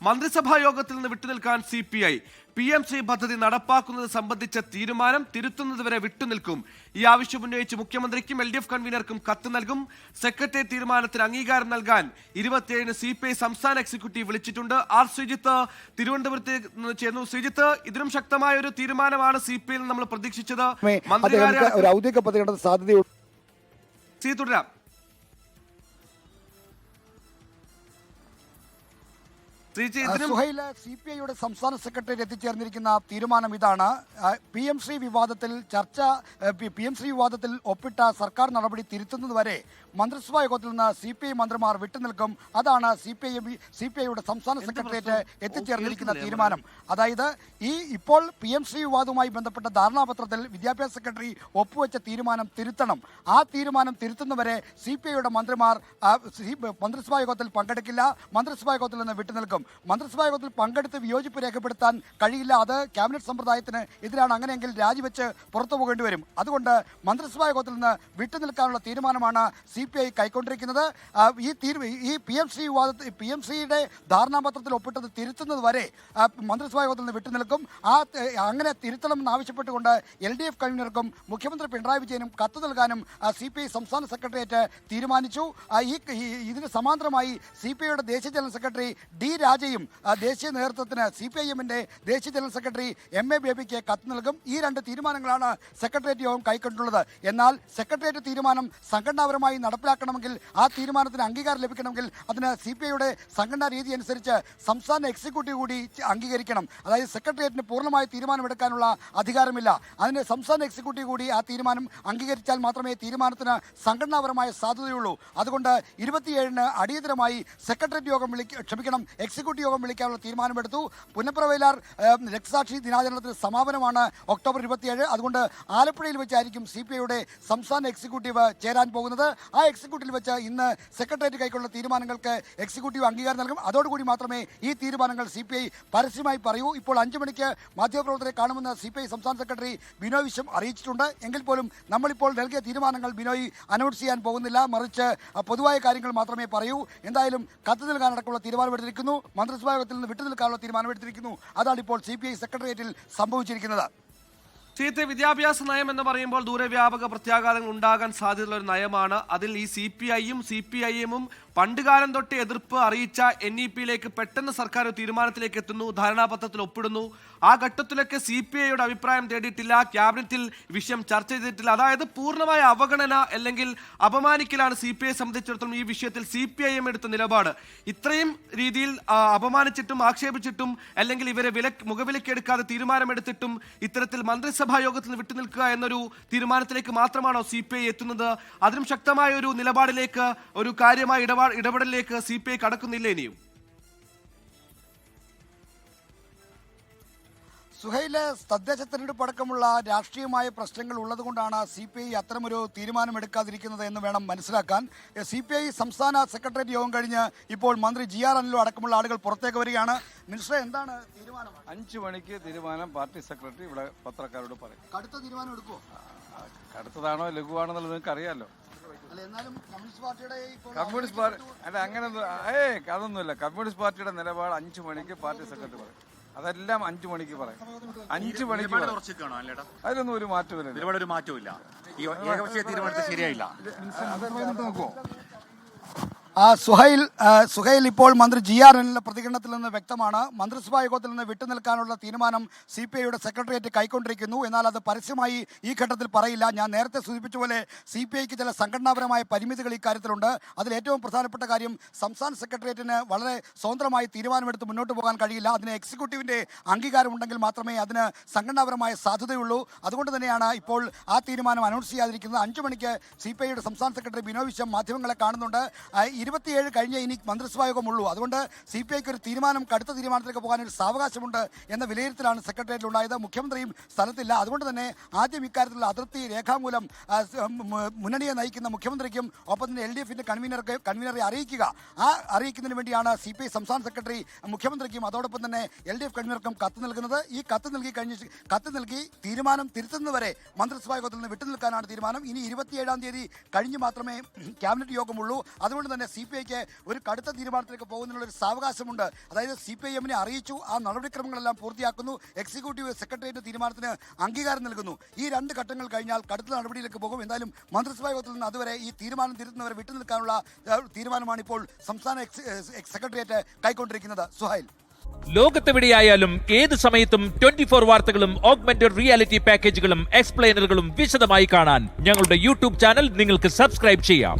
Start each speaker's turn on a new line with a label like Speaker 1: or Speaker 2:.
Speaker 1: മന്ത്രിസഭാ യോഗത്തിൽ നിന്ന് വിട്ടുനിൽക്കാൻ CPI PMC പദ്ധതി നടപ്പാക്കുന്നത് സംബന്ധിച്ച തീരുമാനം തിരുത്തുന്നതുവരെ വിട്ടുനിൽക്കും. ഈ ആവശ്യം ഉന്നയിച്ച് മുഖ്യമന്ത്രിക്കും LDF കൺവീനർക്കും കത്ത് നൽകും. സെക്രട്ടേറിയറ്റ് തീരുമാനത്തിന് അംഗീകാരം നൽകാൻ 27-ന് CPI സംസ്ഥാന എക്സിക്യൂട്ടീവ് വിളിച്ചിട്ടുണ്ട്. ആർ ശ്രീജിത്ത് തിരുവനന്തപുരത്ത് ചേർന്നു. ശ്രീജിത്ത്, ഇതിനും ശക്തമായ ഒരു തീരുമാനമാണ് CPI നമ്മൾ പ്രതീക്ഷിച്ചത്.
Speaker 2: ഒരു ഔദ്യോഗിക പദ്ധതിയുടെ സാധ്യതയുണ്ട്.
Speaker 1: തുടരാം.
Speaker 2: CPIയുടെ സംസ്ഥാന സെക്രട്ടറി എത്തിച്ചേർന്നിരിക്കുന്ന തീരുമാനം ഇതാണ്. PMC വിവാദത്തിൽ ഒപ്പിട്ട സർക്കാർ നടപടി തിരുത്തുന്നതുവരെ മന്ത്രിസഭാ യോഗത്തിൽ നിന്ന് CPI മന്ത്രിമാർ വിട്ടുനിൽക്കും. അതാണ് CPIയുടെ സംസ്ഥാന സെക്രട്ടേറിയറ്റ് എത്തിച്ചേർന്നിരിക്കുന്ന തീരുമാനം. അതായത് ഇപ്പോൾ PMC വിവാദവുമായി ബന്ധപ്പെട്ട ധാരണാപത്രത്തിൽ വിദ്യാഭ്യാസ സെക്രട്ടറി ഒപ്പുവെച്ച തീരുമാനം തിരുത്തണം. ആ തീരുമാനം തിരുത്തുന്നവരെ CPIയുടെ മന്ത്രിമാർ മന്ത്രിസഭാ യോഗത്തിൽ പങ്കെടുക്കില്ല. മന്ത്രിസഭാ യോഗത്തിൽ നിന്ന് വിട്ടുനിൽക്കും. മന്ത്രിസഭാ യോഗത്തിൽ പങ്കെടുത്ത് വിയോജിപ്പ് രേഖപ്പെടുത്താൻ കഴിയില്ല. അത് ക്യാബിനറ്റ് സമ്പ്രദായത്തിന് എതിരാണ്. അങ്ങനെയെങ്കിൽ രാജിവെച്ച് പുറത്തു പോകേണ്ടി വരും. അതുകൊണ്ട് മന്ത്രിസഭാ യോഗത്തിൽ നിന്ന് വിട്ടുനിൽക്കാനുള്ള തീരുമാനമാണ് CPI കൈക്കൊണ്ടിരിക്കുന്നത്. ഈ PMCയുടെ ധാരണാപത്രത്തിൽ ഒപ്പിട്ടത് തിരുത്തുന്നത് വരെ മന്ത്രിസഭാ യോഗത്തിൽ നിന്ന് വിട്ടുനിൽക്കും. അങ്ങനെ തിരുത്തണമെന്ന് ആവശ്യപ്പെട്ടുകൊണ്ട് LDF കൺവീനർക്കും മുഖ്യമന്ത്രി പിണറായി വിജയനും കത്ത് നൽകാനും CPI സംസ്ഥാന സെക്രട്ടേറിയറ്റ് തീരുമാനിച്ചു. ഇതിന് സമാന്തരമായി CPIയുടെ ദേശീയ ജനറൽ സെക്രട്ടറി D രാജയും ദേശീയ നേതൃത്വത്തിന് CPIഎമ്മിന്റെ ദേശീയ ജനറൽ സെക്രട്ടറി MA ബേബിക്ക് കത്ത് നൽകും. ഈ രണ്ട് തീരുമാനങ്ങളാണ് സെക്രട്ടേറിയറ്റ് യോഗം കൈക്കൊണ്ടുള്ളത്. എന്നാൽ സെക്രട്ടേറിയറ്റ് തീരുമാനം സംഘടനാപരമായി നടപ്പിലാക്കണമെങ്കിൽ, ആ തീരുമാനത്തിന് അംഗീകാരം ലഭിക്കണമെങ്കിൽ അതിന് CPIയുടെ സംഘടനാ രീതി അനുസരിച്ച് സംസ്ഥാന എക്സിക്യൂട്ടീവ് കൂടി അംഗീകരിക്കണം. അതായത് സെക്രട്ടേറിയറ്റിന് പൂർണ്ണമായി തീരുമാനമെടുക്കാനുള്ള അധികാരമില്ല. അതിന് സംസ്ഥാന എക്സിക്യൂട്ടീവ് കൂടി ആ തീരുമാനം അംഗീകരിച്ചാൽ മാത്രമേ തീരുമാനത്തിന് സംഘടനാപരമായ സാധ്യതയുള്ളൂ. അതുകൊണ്ട് 27-ന് അടിയന്തരമായി സെക്രട്ടേറിയറ്റ് യോഗം എക്സിക്യൂട്ടീവ് യോഗം വിളിക്കാനുള്ള തീരുമാനമെടുത്തു. പുന്നപ്രവയലാർ രക്തസാക്ഷി ദിനാചരണത്തിന് സമാപനമാണ് ഒക്ടോബർ 27. അതുകൊണ്ട് ആലപ്പുഴയിൽ വെച്ചായിരിക്കും CPIയുടെ സംസ്ഥാന എക്സിക്യൂട്ടീവ് ചേരാൻ പോകുന്നത്. ആ എക്സിക്യൂട്ടീവിൽ വെച്ച് ഇന്ന് സെക്രട്ടേറിയറ്റ് കൈക്കൊള്ളുന്ന തീരുമാനങ്ങൾക്ക് എക്സിക്യൂട്ടീവ് അംഗീകാരം നൽകും. അതോടുകൂടി മാത്രമേ ഈ തീരുമാനങ്ങൾ CPI പരസ്യമായി പറയൂ. ഇപ്പോൾ 5 മണിക്ക് മാധ്യമപ്രവർത്തകരെ കാണുമെന്ന് CPI സംസ്ഥാന സെക്രട്ടറി ബിനോയ് വിശ്വം അറിയിച്ചിട്ടുണ്ട്. എങ്കിൽ പോലും നമ്മളിപ്പോൾ നൽകിയ തീരുമാനങ്ങൾ ബിനോയ് അനൗൺസ് ചെയ്യാൻ പോകുന്നില്ല. മറിച്ച് പൊതുവായ കാര്യങ്ങൾ മാത്രമേ പറയൂ. എന്തായാലും കത്ത് നൽകാനടക്കമുള്ള തീരുമാനമെടുത്തിരിക്കുന്നു. മന്ത്രിസഭാ യോഗത്തിൽ നിന്ന് വിട്ടുനിൽക്കാനുള്ള തീരുമാനമെടുത്തിരിക്കുന്നു. അതാണ് ഇപ്പോൾ CPI സെക്രട്ടേറിയറ്റിൽ സംഭവിച്ചിരിക്കുന്നത്.
Speaker 1: വിദ്യാഭ്യാസ നയം എന്ന് പറയുമ്പോൾ ദൂരവ്യാപക പ്രത്യാഘാതങ്ങൾ ഉണ്ടാകാൻ സാധ്യതയുള്ള ഒരു നയമാണ്. അതിൽ ഈ CPIയും CPIഎമ്മും പണ്ടുകാലം തൊട്ട് എതിർപ്പ് അറിയിച്ച NEPയിലേക്ക് പെട്ടെന്ന് സർക്കാർ ഒരു തീരുമാനത്തിലേക്ക് എത്തുന്നു, ധാരണാപത്രത്തിൽ ഒപ്പിടുന്നു. ആ ഘട്ടത്തിലൊക്കെ CPIയുടെ അഭിപ്രായം തേടിയിട്ടില്ല, ക്യാബിനറ്റിൽ വിഷയം ചർച്ച ചെയ്തിട്ടില്ല. അതായത് പൂർണ്ണമായ അവഗണന അല്ലെങ്കിൽ അപമാനിക്കലാണ് CPI സംബന്ധിച്ചിടത്തോളം ഈ വിഷയത്തിൽ CPIഎം എടുത്ത നിലപാട്. ഇത്രയും രീതിയിൽ അപമാനിച്ചിട്ടും ആക്ഷേപിച്ചിട്ടും അല്ലെങ്കിൽ ഇവരെ മുഖവിലക്കെടുക്കാതെ തീരുമാനമെടുത്തിട്ടും ഇത്തരത്തിൽ മന്ത്രിസഭാ യോഗത്തിൽ നിന്ന് വിട്ടുനിൽക്കുക എന്നൊരു തീരുമാനത്തിലേക്ക് മാത്രമാണോ CPI എത്തുന്നത്? അതിനും ശക്തമായ ഒരു നിലപാടിലേക്ക്, ഒരു കാര്യമായ ഇടപെടലിലേക്ക് CPI കടക്കുന്നില്ല ഇനിയും?
Speaker 2: സുഹൈല്, തദ്ദേശ തെരഞ്ഞെടുപ്പ് അടക്കമുള്ള രാഷ്ട്രീയമായ പ്രശ്നങ്ങൾ ഉള്ളതുകൊണ്ടാണ് CPI അത്തരമൊരു തീരുമാനമെടുക്കാതിരിക്കുന്നത് എന്ന് വേണം മനസ്സിലാക്കാൻ. CPI സംസ്ഥാന സെക്രട്ടേറിയറ്റ് യോഗം കഴിഞ്ഞ് ഇപ്പോൾ മന്ത്രി GR അനിലും അടക്കമുള്ള ആളുകൾ പുറത്തേക്ക് വരികയാണ്. മിനിസ്റ്റർ, എന്താണ് തീരുമാനം?
Speaker 3: 5 മണിക്ക് തീരുമാനം പാർട്ടി സെക്രട്ടറി ഇവിടെ പത്രക്കാരോട് പറയും.
Speaker 2: കടുത്ത തീരുമാനം എടുക്കുമോ?
Speaker 3: കടുത്തതാണോ ലഘുവാണോ എന്നുള്ളത് നിങ്ങൾക്ക് അറിയാമല്ലോ. കമ്മ്യൂണിസ്റ്റ് പാർട്ടി അല്ല, അങ്ങനെയൊന്നും അതൊന്നുമില്ല. കമ്മ്യൂണിസ്റ്റ് പാർട്ടിയുടെ നിലപാട് 5 മണിക്ക് പാർട്ടി സെക്രട്ടറി പറയും. അതെല്ലാം 5 മണിക്ക് പറയും. 5 മണിക്ക് അതിലൊന്നും ഒരു മാറ്റമില്ല.
Speaker 1: ശരിയായില്ല.
Speaker 2: സുഹൈൽ, ഇപ്പോൾ മന്ത്രി GR അനിലിന്റെ പ്രതികരണത്തിൽ നിന്ന് വ്യക്തമാണ്, മന്ത്രിസഭാ യോഗത്തിൽ നിന്ന് വിട്ടുനിൽക്കാനുള്ള തീരുമാനം CPIയുടെ സെക്രട്ടേറിയറ്റ് കൈക്കൊണ്ടിരിക്കുന്നു. എന്നാൽ അത് പരസ്യമായി ഈ ഘട്ടത്തിൽ പറയില്ല. ഞാൻ നേരത്തെ സൂചിപ്പിച്ച പോലെ CPIക്ക് ചില സംഘടനാപരമായ പരിമിതികൾ ഇക്കാര്യത്തിലുണ്ട്. അതിൽ ഏറ്റവും പ്രധാനപ്പെട്ട കാര്യം, സംസ്ഥാന സെക്രട്ടേറിയറ്റിന് വളരെ സ്വതന്ത്രമായി തീരുമാനമെടുത്ത് മുന്നോട്ട് പോകാൻ കഴിയില്ല. അതിന് എക്സിക്യൂട്ടീവിന്റെ അംഗീകാരം ഉണ്ടെങ്കിൽ മാത്രമേ അതിന് സംഘടനാപരമായ സാധ്യതയുള്ളൂ. അതുകൊണ്ട് തന്നെയാണ് ഇപ്പോൾ ആ തീരുമാനം അനൗൺസ് ചെയ്യാതിരിക്കുന്നത്. 5 മണിക്ക് CPIയുടെ സംസ്ഥാന സെക്രട്ടറി ബിനോയ് വിശ്വം മാധ്യമങ്ങളെ കാണുന്നുണ്ട്. 27 കഴിഞ്ഞ് ഇനി മന്ത്രിസഭാ യോഗമുള്ളൂ. അതുകൊണ്ട് CPIക്ക് ഒരു കടുത്ത തീരുമാനത്തിലേക്ക് പോകാൻ ഒരു സാവകാശമുണ്ട് എന്ന വിലയിരുത്തലാണ് സെക്രട്ടേറിയറ്റിൽ ഉണ്ടായത്. മുഖ്യമന്ത്രിയും സ്ഥലത്തില്ല. അതുകൊണ്ട് തന്നെ ആദ്യം ഇക്കാര്യത്തിലുള്ള അതിർത്തി രേഖാമൂലം മുന്നണിയെ നയിക്കുന്ന മുഖ്യമന്ത്രിക്കും ഒപ്പം തന്നെ LDFന്റെ കൺവീനറെ അറിയിക്കുന്നതിന് വേണ്ടിയാണ് CPI സംസ്ഥാന സെക്രട്ടറി മുഖ്യമന്ത്രിക്കും അതോടൊപ്പം തന്നെ LDF കൺവീനർക്കും കത്ത് നൽകുന്നത്. ഈ കത്ത് നൽകി തീരുമാനം തിരുത്തുന്നതുവരെ മന്ത്രിസഭാ യോഗത്തിൽ നിന്ന് വിട്ടുനിൽക്കാനാണ് തീരുമാനം. ഇനി 27-ാം തീയതി കഴിഞ്ഞ് മാത്രമേ ക്യാബിനറ്റ് യോഗമുള്ളൂ. അതുകൊണ്ട് തന്നെ CPIക്ക് ഒരു കടുത്ത തീരുമാനത്തിലേക്ക് പോകുന്നതിനുള്ള ഒരു സാവകാശമുണ്ട്. അതായത് CPIഎമ്മിനെ അറിയിച്ചു, ആ നടപടിക്രമങ്ങളെല്ലാം പൂർത്തിയാക്കുന്നു, എക്സിക്യൂട്ടീവ് സെക്രട്ടേറിയറ്റ് തീരുമാനത്തിന് അംഗീകാരം നൽകുന്നു. ഈ 2 ഘട്ടങ്ങൾ കഴിഞ്ഞാൽ കടുത്ത നടപടിയിലേക്ക് പോകും. എന്തായാലും മന്ത്രിസഭാ യോഗത്തിൽ നിന്ന് അതുവരെ ഈ തീരുമാനം തിരുത്തുന്നവരെ വിട്ടുനിൽക്കാനുള്ള തീരുമാനമാണ് ഇപ്പോൾ സംസ്ഥാന സെക്രട്ടേറിയറ്റ് കൈക്കൊണ്ടിരിക്കുന്നത്. സുഹൈൽ,
Speaker 4: ലോകത്തെവിടെയായാലും ഏത് സമയത്തും 24 വാർത്തകളും ഓഗ്മെന്റഡ് റിയാലിറ്റി പാക്കേജുകളും എക്സ്പ്ലെയിനറുകളും വിശദമായി കാണാൻ ഞങ്ങളുടെ യൂട്യൂബ് ചാനൽ നിങ്ങൾക്ക് സബ്സ്ക്രൈബ് ചെയ്യാം.